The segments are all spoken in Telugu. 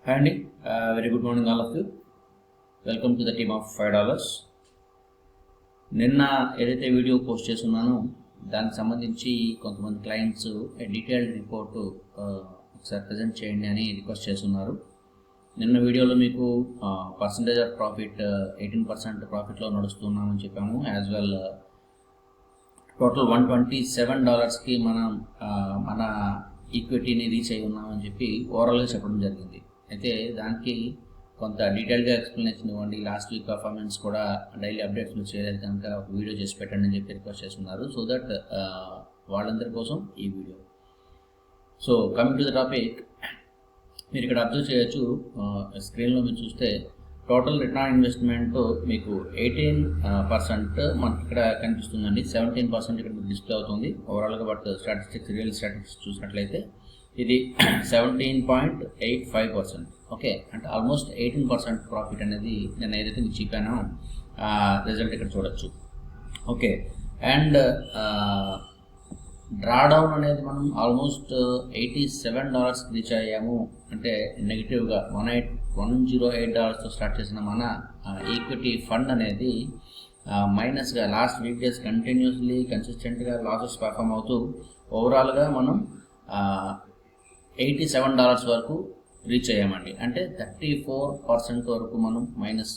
Hi Andy, very good morning all of you. Welcome to the team of $5. నిన్న ఏదైతే వీడియో పోస్ట్ చేస్తున్నానో దానికి సంబంధించి కొంతమంది క్లయింట్స్ డీటెయిల్డ్ రిపోర్ట్ ఒకసారి ప్రజెంట్ చేయండి అని రిక్వెస్ట్ చేస్తున్నారు. నిన్న వీడియోలో మీకు పర్సంటేజ్ ఆఫ్ ప్రాఫిట్ 18% ప్రాఫిట్లో నడుస్తున్నామని చెప్పాము. యాజ్ వెల్ టోటల్ $127కి మనం మన ఈక్విటీని రీచ్ అయి ఉన్నామని చెప్పి ఓవరాల్గా చెప్పడం జరిగింది. అయితే దానికి కొంత డీటెయిల్గా ఎక్స్ప్లెనేషన్ ఇవ్వండి, లాస్ట్ వీక్ పర్ఫార్మెన్స్ కూడా డైలీ అప్డేట్స్ మీరు చేయలేదు కనుక ఒక వీడియో చేసి పెట్టండి అని చెప్పి రిక్వెస్ట్ చేస్తున్నారు. సో దట్ వాళ్ళందరి కోసం ఈ video. So coming to the topic, మీరు ఇక్కడ అబ్జర్వ్ చేయొచ్చు, స్క్రీన్లో మీరు చూస్తే టోటల్ రిటర్న్ ఆన్ ఇన్వెస్ట్మెంట్ మీకు 18% మనకి ఇక్కడ కనిపిస్తుందండి. 17% ఇక్కడ డిస్ప్లే అవుతుంది ఓవరాల్గా. బట్ స్టాటిస్టిక్స్ రియల్ స్టాటిస్టిక్స్ చూసినట్లయితే ఇది 17.85%. ఓకే, అంటే ఆల్మోస్ట్ 18% ప్రాఫిట్ అనేది నేను ఏదైతే మీకు చెప్పానో రిజల్ట్ ఇక్కడ చూడొచ్చు. ఓకే, అండ్ డ్రాడౌన్ అనేది మనం ఆల్మోస్ట్ $87 రీచ్ అయ్యాము. అంటే నెగిటివ్గా $108తో స్టార్ట్ చేసిన మన ఈక్విటీ ఫండ్ అనేది మైనస్గా లాస్ట్ వీక్ డేస్ కంటిన్యూస్లీ కన్సిస్టెంట్గా లాసెస్ పర్ఫామ్ అవుతూ ఓవరాల్గా మనం $87 వరకు రీచ్ అయ్యామండి. అంటే 34% వరకు మనం మైనస్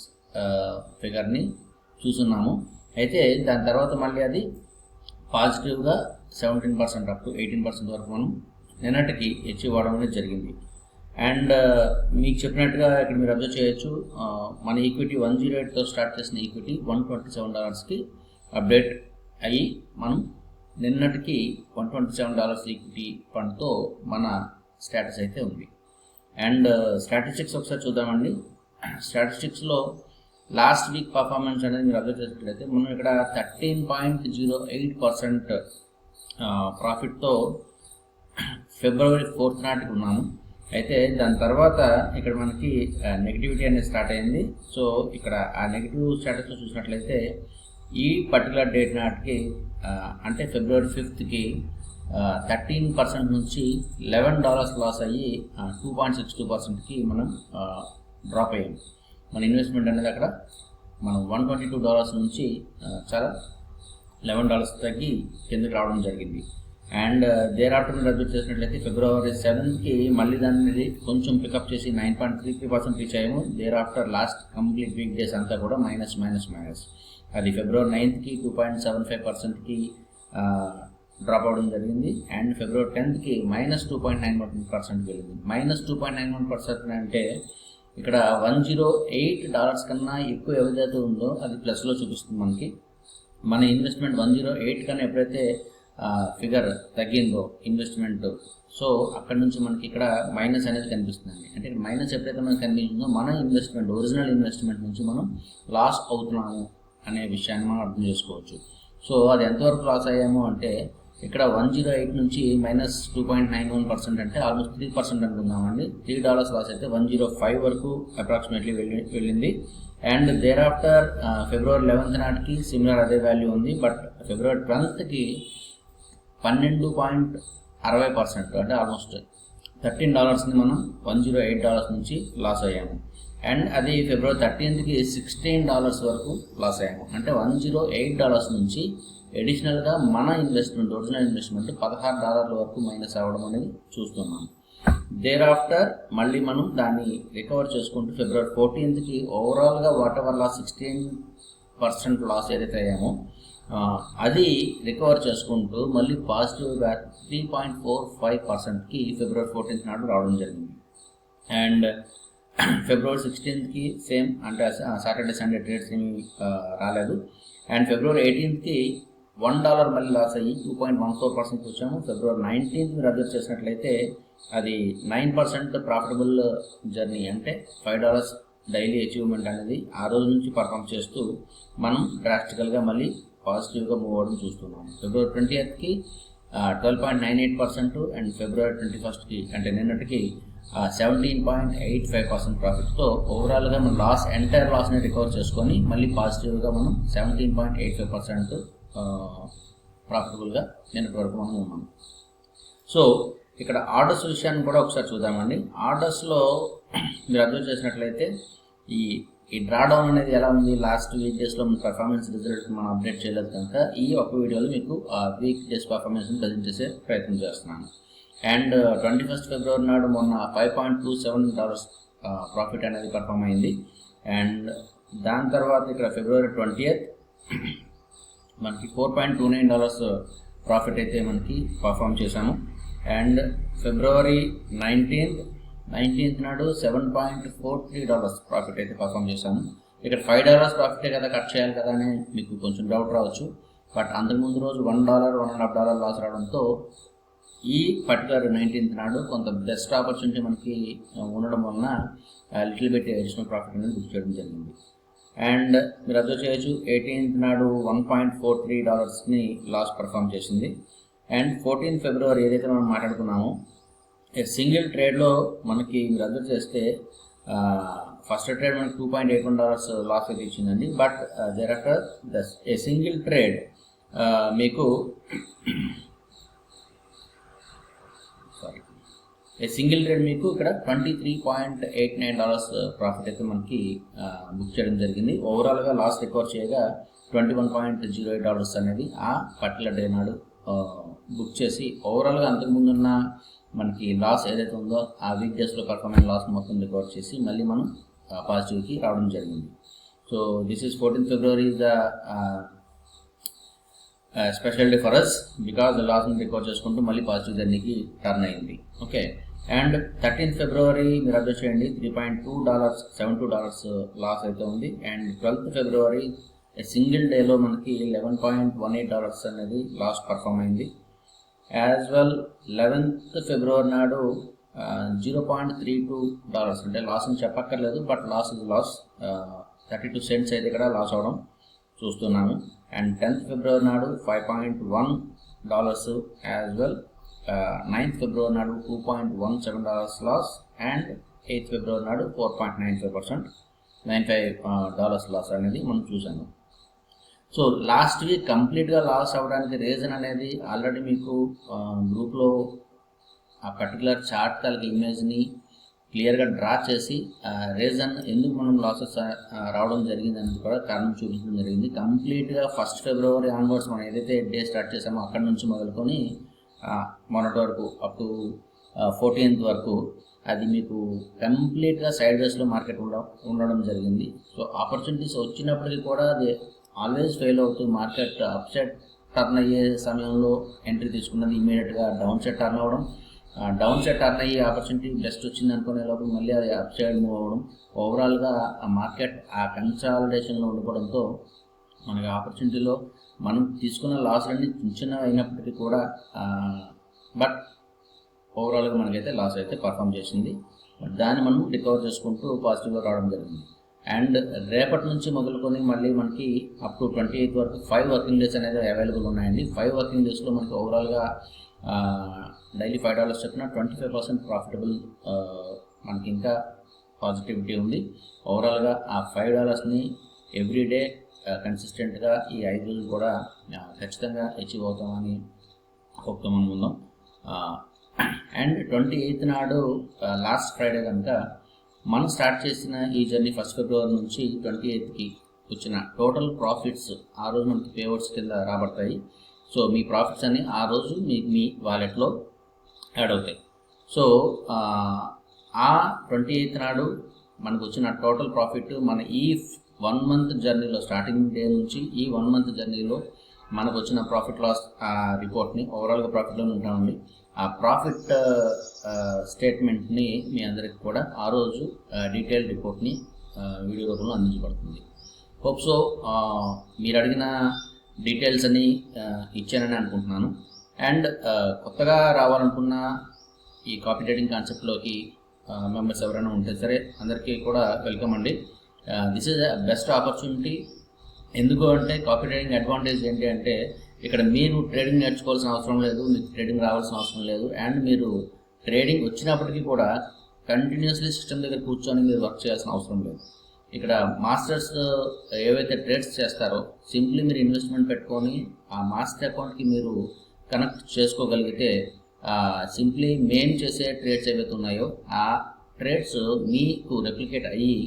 ఫిగర్ని చూస్తున్నాము. అయితే దాని తర్వాత మళ్ళీ అది పాజిటివ్గా 17% అప్ టు 18% వరకు మనం నిన్నటికి అచీవ్ అవ్వడం అనేది జరిగింది. అండ్ మీకు చెప్పినట్టుగా ఇక్కడ మీరు అబ్జర్వ్ చేయొచ్చు, మన ఈక్విటీ 108తో స్టార్ట్ చేసిన ఈక్విటీ $127కి అప్డేట్ అయ్యి మనం నిన్నటికి $127 ఈక్విటీ ఫండ్తో మన స్టేటస్ అయితే ఉంది. అండ్ స్టాటిస్టిక్స్ ఒకసారి చూద్దామండి. స్టాటిస్టిక్స్లో లాస్ట్ వీక్ పర్ఫార్మెన్స్ అనేది మీరు అబ్జర్వ్ చేసినట్లయితే మనం ఇక్కడ 13.08% ప్రాఫిట్తో ఫిబ్రవరి 4th నాటికి ఉన్నాము. అయితే దాని తర్వాత ఇక్కడ మనకి నెగిటివిటీ అనేది స్టార్ట్ అయింది. సో ఇక్కడ ఆ నెగిటివ్ స్టేటస్లో చూసినట్లయితే ఈ పర్టికులర్ డేట్ నాటికి అంటే ఫిబ్రవరి 5థ్కి 13% నుంచి $11 లాస్ అయ్యి 2.62%కి మనం డ్రాప్ అయ్యాం. మన ఇన్వెస్ట్మెంట్ అనేది అక్కడ మనం $122 నుంచి చాలా $11 తగ్గి కిందకి రావడం జరిగింది. అండ్ దేర్ ఆఫ్టర్ మీరు అబ్జర్వ్ చేసినట్లయితే ఫిబ్రవరి 7థ్కి మళ్ళీ దాన్ని కొంచెం పికప్ చేసి 9.33% రీచ్ అయ్యాము. Thereafter last complete week days అంతా కూడా మైనస్. అది ఫిబ్రవరి 9థ్కి 2.75%కి డ్రాప్ అవడం జరిగింది. అండ్ ఫిబ్రవరి 10థ్కి -2.91% వెళ్ళింది. -2.91% అంటే ఇక్కడ $108 కన్నా ఎక్కువ ఏదైతే ఉందో అది ప్లస్లో చూపిస్తుంది మనకి. మన ఇన్వెస్ట్మెంట్ 108 కన్నా ఎప్పుడైతే ఫిగర్ తగ్గిందో ఇన్వెస్ట్మెంట్, సో అక్కడ నుంచి మనకి ఇక్కడ మైనస్ అనేది కనిపిస్తుంది. అంటే మైనస్ ఎప్పుడైతే మనకు కనిపించిందో మన ఇన్వెస్ట్మెంట్ ఒరిజినల్ ఇన్వెస్ట్మెంట్ నుంచి మనం లాస్ అవుతున్నాము అనే విషయాన్ని మనం అర్థం చేసుకోవచ్చు. సో అది ఎంతవరకు లాస్ అయ్యాము అంటే ఇక్కడ 108 నుంచి -2.91% అంటే ఆల్మోస్ట్ 3% అనుకుందామండి. $3 లాస్ అయితే 105 వరకు అప్రాక్సిమేట్లీ వెళ్ళింది. And there after February 11th నాటికి సిమిలర్ అదే వాల్యూ ఉంది. బట్ ఫిబ్రవరి 12థ్కి 12.60% అంటే ఆల్మోస్ట్ $13ని మనం $108 నుంచి లాస్ అయ్యాము. అండ్ అది ఫిబ్రవరి 13థ్కి $16 వరకు లాస్ అయ్యాము. అంటే $108 నుంచి అడిషనల్గా మన ఇన్వెస్ట్మెంట్ ఒరిజినల్ ఇన్వెస్ట్మెంట్ $16 వరకు మైనస్ అవ్వడం అనేది చూస్తున్నాం. దేర్ ఆఫ్టర్ మళ్ళీ మనం దాన్ని రికవర్ చేసుకుంటూ ఫిబ్రవరి 14థ్కి ఓవరాల్గా వాట్ ఎవర్ లాస్ 16% లాస్ ఏదైతే అయ్యామో అది రికవర్ చేసుకుంటూ మళ్ళీ పాజిటివ్గా 3.45%కి ఫిబ్రవరి 14th నాడు రావడం జరిగింది. అండ్ ఫిబ్రవరి 16థ్కి సేమ్, అంటే సాటర్డే సండే ట్రేడ్స్ ఏమి రాలేదు. అండ్ ఫిబ్రవరి 18థ్కి $1 మళ్ళీ లాస్ అయ్యి 2.14% వచ్చాము. ఫిబ్రవరి 19th మీరు అబ్జర్వ్ చేసినట్లయితే అది 9% ప్రాఫిటబుల్ జర్నీ, అంటే $5 డైలీ అచీవ్మెంట్ అనేది ఆ రోజు నుంచి పర్ఫామ్ చేస్తూ మనం డ్రాస్టికల్గా మళ్ళీ పాజిటివ్గా మూవ్ అవ్వడం చూస్తున్నాము. ఫిబ్రవరి 20థ్కి 12.98% అండ్ ఫిబ్రవరి 21st అంటే నిన్నటికి 17.85% ప్రాఫిట్తో ఓవరాల్గా మనం ఎంటైర్ లాస్ని రికవర్ చేసుకొని మళ్ళీ పాజిటివ్గా మనం 17.85% ప్రాఫిటబుల్గా నిన్నటి వరకు మనం ఉన్నాము. సో ఇక్కడ ఆర్డర్స్ విషయాన్ని కూడా ఒకసారి చూద్దామండి. ఆర్డర్స్లో మీరు అబ్జర్వ్ చేసినట్లయితే ఈ డ్రాడౌన్ అనేది ఎలా ఉంది, లాస్ట్ వీక్ డేస్లో మన పర్ఫార్మెన్స్ రిజల్ట్ మనం అప్డేట్ చేయలేదు కనుక ఈ ఒక వీడియోలో మీకు ఆ వీక్ డేస్ పర్ఫార్మెన్స్ని ప్రజెంట్ చేసే ప్రయత్నం చేస్తున్నాను. అండ్ 21st ఫిబ్రవరి నాడు మొన్న $5.27 ప్రాఫిట్ అనేది పర్ఫామ్ అయింది. అండ్ దాని తర్వాత ఇక్కడ ఫిబ్రవరి 20th మనకి $4.29 ప్రాఫిట్ అయితే మనకి పర్ఫామ్ చేశాము. అండ్ ఫిబ్రవరి 19th నాడు $7.43 ప్రాఫిట్ అయితే పర్ఫామ్ చేశాము. ఇక్కడ $5 ప్రాఫిటే కదా కట్ చేయాలి కదా అని మీకు కొంచెం డౌట్ రావచ్చు. బట్ అంతకుముందు రోజు $1, $1.5 లాస్ రావడంతో ఈ పర్టికులర్ 19th నాడు కొంత బెస్ట్ ఆపర్చునిటీ మనకి ఉండడం వలన లిటిల్ బిట్ అడిషనల్ ప్రాఫిట్ అనేది బుక్ చేయడం జరిగింది. అండ్ మీరు అబ్జర్వ్ చేయొచ్చు 18th నాడు $1.43ని లాస్ పర్ఫామ్ చేసింది. అండ్ 14th ఫిబ్రవరి ఏదైతే మనం మాట్లాడుకున్నామో సింగిల్ ట్రేడ్లో మనకి మీరు అబ్జర్వ్ చేస్తే ఫస్ట్ ట్రేడ్ మనకి $2.81 లాస్ అయితే ఇచ్చిందండి. But thereafter a single trade మీకు ఇక్కడ $23.89 ప్రాఫిట్ అయితే మనకి బుక్ చేయడం జరిగింది. ఓవరాల్గా లాస్ రికవర్ చేయగా $21.08 అనేది ఆ పర్టికులర్ డే నాడు బుక్ చేసి ఓవరాల్గా అంతకుముందున్న మనకి లాస్ ఏదైతే ఉందో ఆ వీక్ డేస్లో పర్ఫార్మెన్స్ లాస్ మొత్తం రికవర్ చేసి మళ్ళీ మనం పాజిటివ్కి రావడం జరిగింది. So this is 14th February is the special day for us because లాస్ని రికవర్ చేసుకుంటూ మళ్ళీ పాజిటివ్ జర్నీకి టర్న్ అయింది. ఓకే. అండ్ 13th ఫిబ్రవరి మీరు అబ్జర్వ్ చేయండి $3.72 లాస్ అయితే ఉంది. అండ్ 12th ఫిబ్రవరి సింగిల్ డేలో మనకి $11.18 అనేది లాస్ పర్ఫామ్ అయింది. యాజ్ వెల్ 11th ఫిబ్రవరి నాడు $0.32 అంటే లాస్ అని చెప్పక్కర్లేదు, but loss is loss. 32 cents అయితే ఇక్కడ లాస్ అవడం చూస్తున్నాము. అండ్ 10th ఫిబ్రవరి నాడు $5.1 యాజ్ వెల్. 9th ఫిబ్రవరి నాడు $2.17 లాస్. అండ్ 8th ఫిబ్రవరి నాడు 4.95% లాస్ అనేది మనం చూసాము. సో లాస్ట్ వీక్ కంప్లీట్గా లాస్ అవ్వడానికి రీజన్ అనేది ఆల్రెడీ మీకు గ్రూప్లో ఆ పర్టికులర్ చార్ట్ కలిగే ఇమేజ్ని క్లియర్గా డ్రా చేసి రీజన్ ఎందుకు మనం లాసెస్ రావడం జరిగింది అనేది కూడా కారణం చూపించడం జరిగింది. కంప్లీట్గా 1st ఫిబ్రవరి ఆన్వర్డ్స్ మనం ఏదైతే డే స్టార్ట్ చేసామో అక్కడి నుంచి మొదలుకొని మొన్నటి వరకు అప్ టు 14th వరకు అది మీకు కంప్లీట్గా సైడ్ వేస్లో మార్కెట్ ఉండడం జరిగింది. సో ఆపర్చునిటీస్ వచ్చినప్పటికీ కూడా అది ఆల్వేస్ ఫెయిల్ అవుతూ మార్కెట్ అప్ సైడ్ టర్న్ అయ్యే సమయంలో ఎంట్రీ తీసుకున్నది ఇమీడియట్గా డౌన్ సైడ్ టర్న్ అవ్వడం, డౌన్ సైడ్ టర్న్ అయ్యే ఆపర్చునిటీ బెస్ట్ వచ్చింది అనుకునే లోపల మళ్ళీ అది అప్ సైడ్ మూవ్ అవ్వడం, ఓవరాల్గా ఆ మార్కెట్ ఆ కన్సాలిడేషన్లో ఉండిపోవడంతో మనకి ఆపర్చునిటీలో మనం తీసుకున్న లాస్లన్నీ చిన్న అయినప్పటికీ కూడా బట్ ఓవరాల్గా మనకైతే లాస్ అయితే పర్ఫామ్ చేసింది. బట్ దాన్ని మనం రికవర్ చేసుకుంటూ పాజిటివ్గా రావడం జరిగింది. అండ్ రేపటి నుంచి మొదలుకొని మళ్ళీ మనకి అప్ టు 28th వరకు 5 వర్కింగ్ డేస్ అనేది అవైలబుల్ ఉన్నాయండి. 5 వర్కింగ్ డేస్లో మనకి ఓవరాల్గా డైలీ $5 చెప్పిన 25% ప్రాఫిటబుల్ మనకి ఇంకా పాజిటివిటీ ఉంది. ఓవరాల్గా ఆ $5ని ఎవ్రీడే కన్సిస్టెంట్గా ఈ 5 రోజులు కూడా ఖచ్చితంగా అచీవ్ అవుతామని హోప్తో మనం ఉందాం. అండ్ 28th నాడు లాస్ట్ ఫ్రైడే కనుక మనం స్టార్ట్ చేసిన ఈ జర్నీ 1st ఫిబ్రవరి నుంచి 28th వచ్చిన టోటల్ ప్రాఫిట్స్ ఆ రోజు మనకి పేవర్స్ కింద రాబడతాయి. సో మీ ప్రాఫిట్స్ అన్ని ఆ రోజు మీ వాలెట్లో యాడ్ అవుతాయి. సో ఆ 28th నాడు మనకు వచ్చిన టోటల్ ప్రాఫిట్ మన ఈ 1 month జర్నీలో స్టార్టింగ్ డే నుంచి ఈ 1 month జర్నీలో మనకు వచ్చిన ప్రాఫిట్ లాస్ రిపోర్ట్ని ఓవరాల్గా ప్రాఫిట్లోనే ఉంటామండి. ఆ ప్రాఫిట్ స్టేట్మెంట్ని మీ అందరికి కూడా ఆ రోజు డీటెయిల్ రిపోర్ట్ని వీడియో రూపంలో అందించబడుతుంది. హోప్ సో మీరు అడిగిన డీటెయిల్స్ అని ఇచ్చానని అనుకుంటున్నాను. అండ్ కొత్తగా రావాలనుకున్న ఈ కాపీ ట్రేడింగ్ కాన్సెప్ట్లోకి మెంబర్స్ ఎవరైనా ఉంటే సరే అందరికీ కూడా వెల్కమ్ అండి. This is a best opportunity. ఎందుకు అంటే కాపీ ట్రేడింగ్ అడ్వాంటేజ్ ఏంటి అంటే ఇక్కడ మీరు ట్రేడింగ్ నేర్చుకోవాల్సిన అవసరం లేదు, మీకు ట్రేడింగ్ రావాల్సిన అవసరం లేదు. అండ్ మీరు ట్రేడింగ్ వచ్చినప్పటికీ కూడా కంటిన్యూస్లీ సిస్టమ్ దగ్గర కూర్చొని మీరు వర్క్ చేయాల్సిన అవసరం లేదు. ఇక్కడ మాస్టర్స్ ఏవైతే ట్రేడ్స్ చేస్తారో సింప్లీ మీరు ఇన్వెస్ట్మెంట్ పెట్టుకొని ఆ మాస్టర్ అకౌంట్కి మీరు కనెక్ట్ చేసుకోగలిగితే సింప్లీ మేము చేసే ట్రేడ్స్ ఏవైతే ఉన్నాయో ఆ ట్రేడ్స్ మీకు రెప్లికేట్ అయ్యి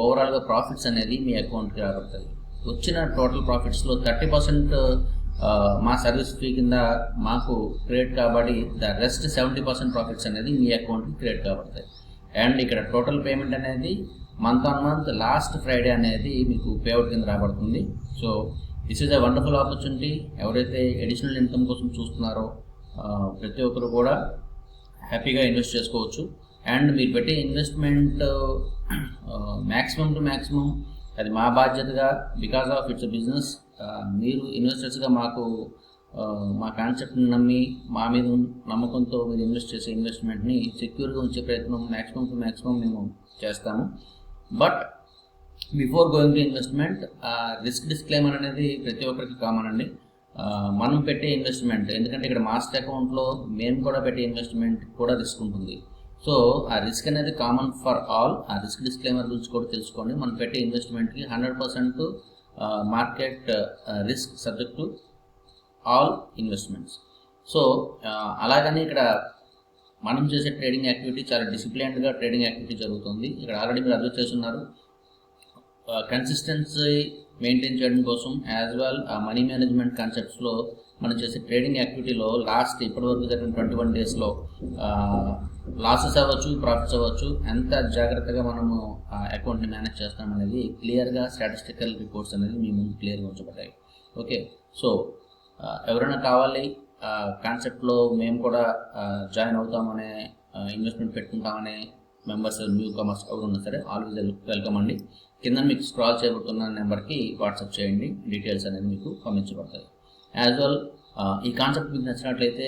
ఓవరాల్గా ప్రాఫిట్స్ అనేది మీ అకౌంట్కి రాబడతాయి. వచ్చిన టోటల్ ప్రాఫిట్స్లో 30% మా సర్వీస్ ఫీ కింద మాకు క్రియేట్ కాబట్టి ద రెస్ట్ 70% ప్రాఫిట్స్ అనేది మీ అకౌంట్కి క్రియేట్ కాబడతాయి. అండ్ ఇక్కడ టోటల్ పేమెంట్ అనేది month on month last Friday అనేది మీకు పేఅవుట్ కింద రాబడుతుంది. So this is a wonderful opportunity. ఎవరైతే అడిషనల్ ఇన్కమ్ కోసం చూస్తున్నారో ప్రతి ఒక్కరు కూడా హ్యాపీగా ఇన్వెస్ట్ చేసుకోవచ్చు. అండ్ మీరు పెట్టే ఇన్వెస్ట్మెంట్ మ్యాక్సిమం టు మ్యాక్సిమం అది మా బాధ్యతగా, బికాస్ ఆఫ్ ఇట్స్ బిజినెస్, మీరు ఇన్వెస్టర్స్గా మాకు మా కాన్సెప్ట్ని నమ్మి మా మీద నమ్మకంతో మీరు ఇన్వెస్ట్ చేసే ఇన్వెస్ట్మెంట్ని సెక్యూర్గా ఉంచే ప్రయత్నం మ్యాక్సిమం టు మ్యాక్సిమం మేము చేస్తాము. But before going to investment risk disclaimer అనేది ప్రతి ఒక్కరికి కామన్ అండి. మనం పెట్టే ఇన్వెస్ట్మెంట్, ఎందుకంటే ఇక్కడ మాస్టర్ అకౌంట్లో మేము కూడా పెట్టే ఇన్వెస్ట్మెంట్ కూడా రిస్క్ ఉంటుంది. సో ఆ రిస్క్ అనేది కామన్ ఫర్ ఆల్. ఆ రిస్క్ డిస్క్లైమర్ గురించి కూడా తెలుసుకోండి. మనం పెట్టే ఇన్వెస్ట్మెంట్కి 100% market risk subject to all investments. So అలాగని ఇక్కడ మనం చేసే ట్రేడింగ్ యాక్టివిటీ చాలా డిసిప్లైన్డ్గా ట్రేడింగ్ యాక్టివిటీ జరుగుతుంది. ఇక్కడ ఆల్రెడీ మీరు అబ్జర్వ్ చేస్తున్నారు. కన్సిస్టెన్సీ మెయింటైన్ చేయడం కోసం యాజ్ వెల్ ఆ మనీ మేనేజ్మెంట్ కాన్సెప్ట్స్లో మనం చేసే ట్రేడింగ్ యాక్టివిటీలో ఇప్పటివరకు జరిగిన 21 డేస్లో లాసెస్ అవ్వచ్చు, ప్రాఫిట్స్ అవ్వచ్చు, ఎంత జాగ్రత్తగా మనము అకౌంట్ని మేనేజ్ చేస్తామనేది క్లియర్గా స్టాటిస్టికల్ రిపోర్ట్స్ అనేది మీ ముందు క్లియర్గా ఉంచబడ్డాయి. ఓకే, సో ఎవరైనా కావాలి కాన్సెప్ట్లో మేము కూడా జాయిన్ అవుతామనే, ఇన్వెస్ట్మెంట్ పెట్టుకుంటామనే మెంబర్స్, న్యూ కమర్స్ ఎవరున్నా సరే ఆల్వేజ్ వెల్కమ్ అండి. కింద మీకు స్క్రాల్ చేయబడుతున్న నెంబర్కి వాట్సాప్ చేయండి, డీటెయిల్స్ అనేది మీకు పంపించబడతాయి. యాజ్ వెల్ ఈ కాన్సెప్ట్ మీకు నచ్చినట్లయితే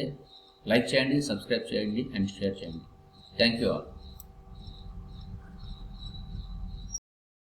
లైక్ చేయండి, సబ్స్క్రైబ్ చేయండి అండ్ షేర్ చేయండి. Thank you all.